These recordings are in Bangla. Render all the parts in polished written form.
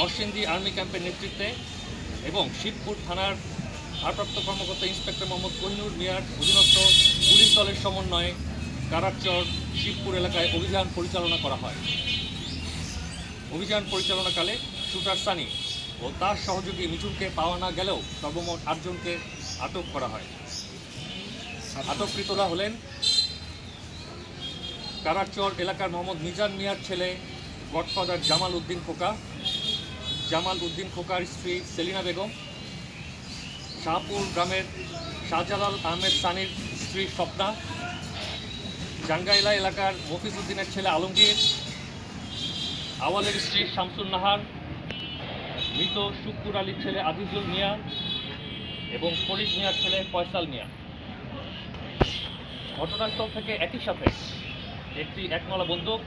নরসিংদী আর্মি ক্যাম্পের নেতৃত্বে এবং শিবপুর থানার ভারপ্রাপ্ত কর্মকর্তা ইন্সপেক্টর মোহাম্মদ কোহিনুর মিয়ার অধীনস্থ পুলিশ দলের সমন্বয়ে কারারচর শিবপুর এলাকায় অভিযান পরিচালনা করা হয়। অভিযান পরিচালনাকালে শুটার সানি ও তার সহযোগী মিঠুনকে পাওয়া না গেলেও সর্বমোট 8 জনকে আটক করা হয়। আটককৃতরা হলেন কারারচর এলাকার মোহাম্মদ মিজান মিয়ার ছেলে গডফাদার জামাল উদ্দিন খোকা, জামাল উদ্দিন খোকার স্ত্রী সেলিনা বেগম, শাহপুর গ্রামের শাহজালাল আহমেদ সানির স্ত্রী স্বপ্না, জাঙ্গাইলা এলাকার মফিজ উদ্দিনের ছেলে আলমগীর, আওয়ালের স্ত্রী শামসুন নাহার, মৃত শুক্কুর আলীর ছেলে আজিজুল মিয়া এবং ফরিদ মিয়ার ছেলে ফয়সাল মিয়া। ঘটনাস্থল থেকে একই সাথে একটি 1 বন্দুক,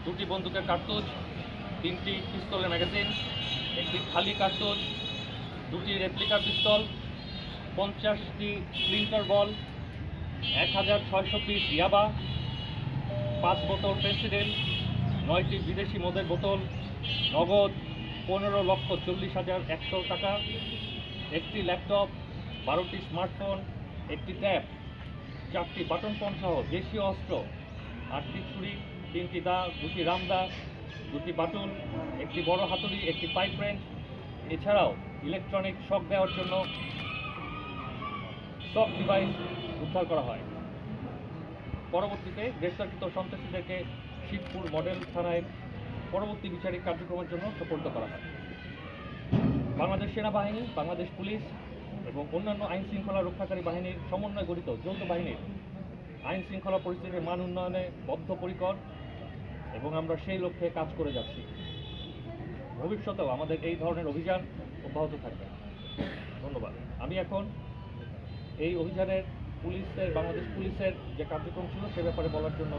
2টি বন্দুকের কার্তুজ, 3টি পিস্তলের ম্যাগাজিন, একটি খালি কার্তুজ, 2টি রেপ্লিকা পিস্তল, 50টি ক্লিন্টার বল, 1600 পিস ইয়াবা, 5 বোতল ফেন্সিডিল, 9টি বিদেশি মদের বোতল, নগদ 15,40,100 টাকা, একটি ল্যাপটপ, 12টি স্মার্টফোন, একটি ট্যাব, 4টি বাটন ফোন সহ দেশীয় অস্ত্র, 8টি ছুরি, 3টি দা, 2টি রামদা, 2টি বাটুল, একটি বড় হাতুড়ি, একটি পাইপ রেঞ্চ, এছাড়াও ইলেকট্রনিক শক দেওয়ার জন্য শক ডিভাইস উদ্ধার করা হয়। পরবর্তীতে গ্রেফতারকৃত সন্ত্রাসীদেরকে শিবপুর মডেল থানায় পরবর্তী বিচারিক কার্যক্রমের জন্য সোপর্দ করা হয়। বাংলাদেশ সেনাবাহিনী, বাংলাদেশ পুলিশ এবং অন্যান্য আইন শৃঙ্খলা রক্ষাকারী বাহিনীর সমন্বয়ে গঠিত যৌথ বাহিনীর আইন শৃঙ্খলা পরিস্থিতির মান উন্নয়নে বদ্ধপরিকর এবং আমরা সেই লক্ষ্যে কাজ করে যাচ্ছি। ভবিষ্যতেও আমাদের এই ধরনের অভিযান অব্যাহত থাকবে। ধন্যবাদ। আমি এখন এই অভিযানের বাংলাদেশ পুলিশের যে কার্যক্রম ছিল সে ব্যাপারে বলার জন্য